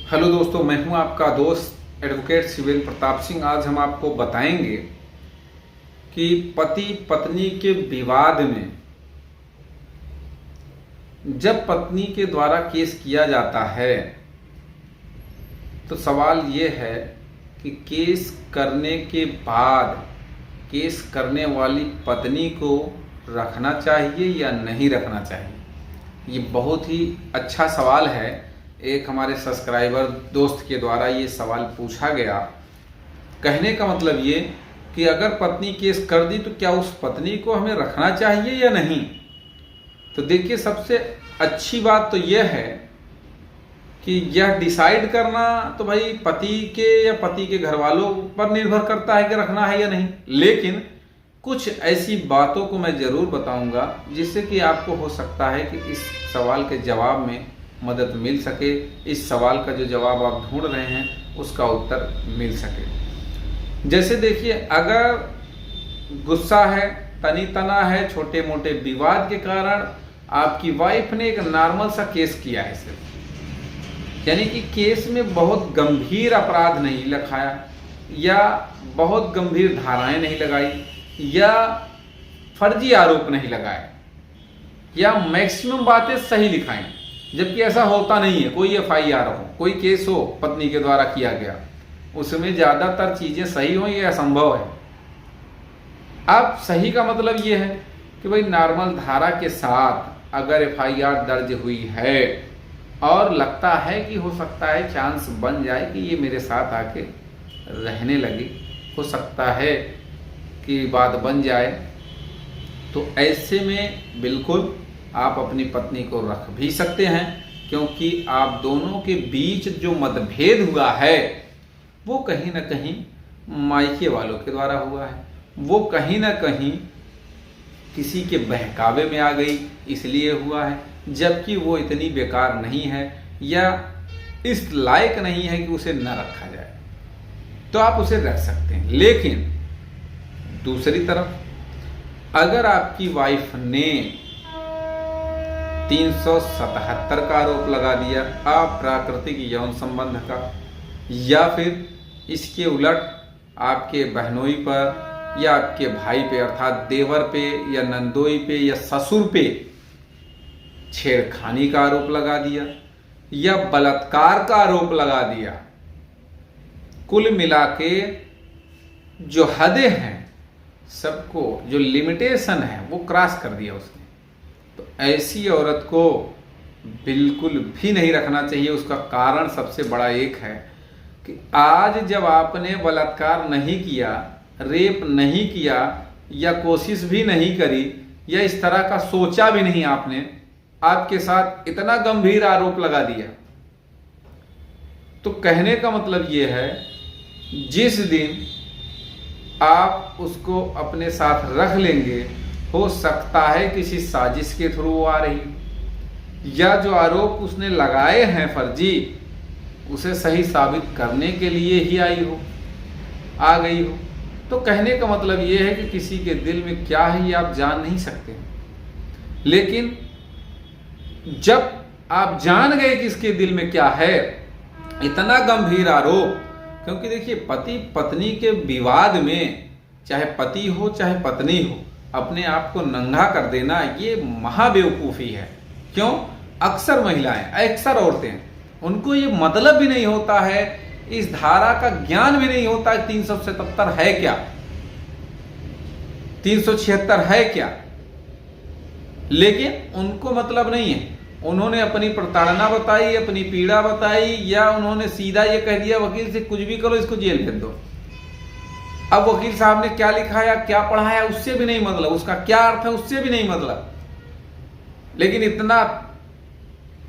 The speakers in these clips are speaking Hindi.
हेलो दोस्तों, मैं हूं आपका दोस्त एडवोकेट शिवेंद्र प्रताप सिंह। आज हम आपको बताएंगे कि पति पत्नी के विवाद में जब पत्नी के द्वारा केस किया जाता है तो सवाल ये है कि केस करने के बाद केस करने वाली पत्नी को रखना चाहिए या नहीं रखना चाहिए। ये बहुत ही अच्छा सवाल है। एक हमारे सब्सक्राइबर दोस्त के द्वारा ये सवाल पूछा गया। कहने का मतलब ये कि अगर पत्नी केस कर दी तो क्या उस पत्नी को हमें रखना चाहिए या नहीं। तो देखिए, सबसे अच्छी बात तो यह है कि यह डिसाइड करना तो भाई पति के या पति के घर वालों पर निर्भर करता है कि रखना है या नहीं। लेकिन कुछ ऐसी बातों को मैं ज़रूर बताऊंगा जिससे कि आपको हो सकता है कि इस सवाल के जवाब में मदद मिल सके, इस सवाल का जो जवाब आप ढूंढ रहे हैं उसका उत्तर मिल सके। जैसे देखिए, अगर गुस्सा है, तनी तना है, छोटे मोटे विवाद के कारण आपकी वाइफ ने एक नॉर्मल सा केस किया है सिर्फ, यानी कि केस में बहुत गंभीर अपराध नहीं लिखाया या बहुत गंभीर धाराएं नहीं लगाई या फर्जी आरोप नहीं लगाए या मैक्सिमम बातें सही लिखाई, जबकि ऐसा होता नहीं है। कोई एफआईआर हो, कोई केस हो पत्नी के द्वारा किया गया, उसमें ज़्यादातर चीज़ें सही हो, ये असंभव है। अब सही का मतलब ये है कि भाई नॉर्मल धारा के साथ अगर एफआईआर दर्ज हुई है और लगता है कि हो सकता है चांस बन जाए कि ये मेरे साथ आके रहने लगे, हो सकता है कि बात बन जाए, तो ऐसे में बिल्कुल आप अपनी पत्नी को रख भी सकते हैं, क्योंकि आप दोनों के बीच जो मतभेद हुआ है वो कहीं ना कहीं मायके वालों के द्वारा हुआ है, वो कहीं ना कहीं किसी के बहकावे में आ गई इसलिए हुआ है, जबकि वो इतनी बेकार नहीं है या इस लायक नहीं है कि उसे न रखा जाए, तो आप उसे रख सकते हैं। लेकिन दूसरी तरफ अगर आपकी वाइफ ने 377 का आरोप लगा दिया अप्राकृतिक यौन संबंध का, या फिर इसके उलट आपके बहनोई पर या आपके भाई पे अर्थात देवर पे या नंदोई पे या ससुर पे छेड़खानी का आरोप लगा दिया या बलात्कार का आरोप लगा दिया, कुल मिला के जो हदें हैं सबको, जो लिमिटेशन है वो क्रॉस कर दिया उसने, तो ऐसी औरत को बिल्कुल भी नहीं रखना चाहिए। उसका कारण सबसे बड़ा एक है कि आज जब आपने बलात्कार नहीं किया, रेप नहीं किया या कोशिश भी नहीं करी या इस तरह का सोचा भी नहीं आपने, आपके साथ इतना गंभीर आरोप लगा दिया, तो कहने का मतलब यह है जिस दिन आप उसको अपने साथ रख लेंगे, हो सकता है किसी साजिश के थ्रू वो आ रही या जो आरोप उसने लगाए हैं फर्जी, उसे सही साबित करने के लिए ही आई हो, आ गई हो। तो कहने का मतलब ये है कि किसी के दिल में क्या है ये आप जान नहीं सकते, लेकिन जब आप जान गए कि इसके दिल में क्या है, इतना गंभीर आरोप, क्योंकि देखिए पति पत्नी के विवाद में चाहे पति हो चाहे पत्नी हो, अपने आप को नंगा कर देना ये महाबेवकूफ़ी है। क्यों? अक्सर महिलाएं, अक्सर औरतें, उनको ये मतलब भी नहीं होता है, इस धारा का ज्ञान भी नहीं होता है 377 है क्या, 376 है क्या, लेकिन उनको मतलब नहीं है। उन्होंने अपनी प्रताड़ना बताई, अपनी पीड़ा बताई, या उन्होंने सीधा ये कह दिया वकील से कुछ भी करो, इसको जेल भेज दो। अब वकील साहब ने क्या लिखाया, क्या पढ़ाया, उससे भी नहीं मतलब, उसका क्या अर्थ है उससे भी नहीं मतलब, लेकिन इतना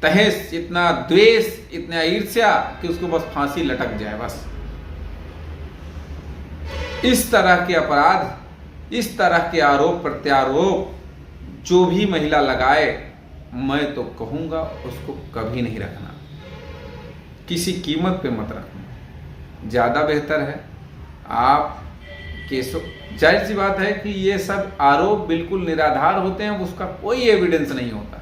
तहेस, इतना द्वेष, इतना ईर्ष्या कि उसको बस फांसी लटक जाए बस। इस तरह के अपराध, इस तरह के आरोप प्रत्यारोप जो भी महिला लगाए, मैं तो कहूंगा उसको कभी नहीं रखना, किसी कीमत पे मत रखना। ज़्यादा बेहतर है आप केसों, जाहिर सी बात है कि ये सब आरोप बिल्कुल निराधार होते हैं, उसका कोई एविडेंस नहीं होता,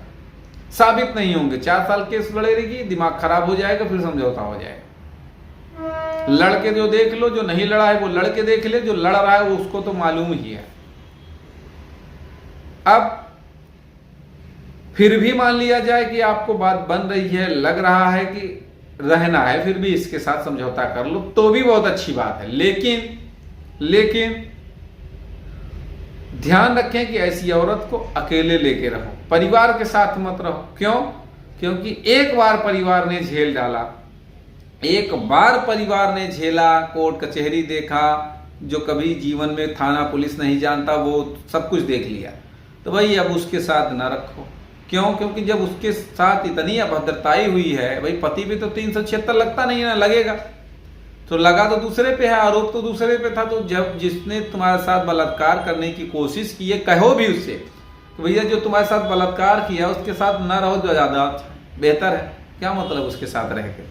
साबित नहीं होंगे। 4 साल केस लड़े रहेगी, दिमाग खराब हो जाएगा, फिर समझौता हो जाएगा। लड़के जो देख लो, जो नहीं लड़ा है वो लड़के देख ले, जो लड़ रहा है वो उसको तो मालूम ही है। अब फिर भी मान लिया जाए कि आपको बात बन रही है, लग रहा है कि रहना है, फिर भी इसके साथ समझौता कर लो तो भी बहुत अच्छी बात है। लेकिन ध्यान रखें कि ऐसी औरत को अकेले लेके रहो, परिवार के साथ मत रहो। क्यों? क्योंकि एक बार परिवार ने झेल डाला, एक बार परिवार ने झेला, कोर्ट कचहरी देखा, जो कभी जीवन में थाना पुलिस नहीं जानता वो सब कुछ देख लिया, तो भाई अब उसके साथ ना रखो। क्यों? क्योंकि जब उसके साथ इतनी अभद्रताई हुई है, भाई पति पे तो 376 लगता नहीं है ना, लगेगा तो लगा तो दूसरे पे है, आरोप तो दूसरे पे था। तो जब जिसने तुम्हारे साथ बलात्कार करने की कोशिश की है, कहो भी उससे तो भैया जो तुम्हारे साथ बलात्कार किया उसके साथ ना रहो, जो ज्यादा बेहतर है। क्या मतलब उसके साथ रह के?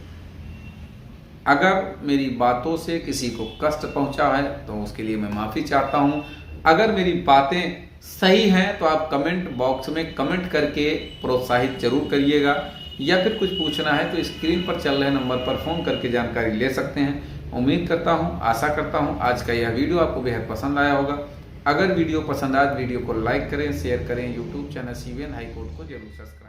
अगर मेरी बातों से किसी को कष्ट पहुंचा है तो उसके लिए मैं माफी चाहता हूं। अगर मेरी बातें सही हैं तो आप कमेंट बॉक्स में कमेंट करके प्रोत्साहित जरूर करिएगा, या फिर कुछ पूछना है तो स्क्रीन पर चल रहे नंबर पर फोन करके जानकारी ले सकते हैं। उम्मीद करता हूं, आशा करता हूं आज का यह वीडियो आपको बेहद पसंद आया होगा। अगर वीडियो पसंद आए वीडियो को लाइक करें, शेयर करें, YouTube channel CVN high court को जरूर सब्सक्राइब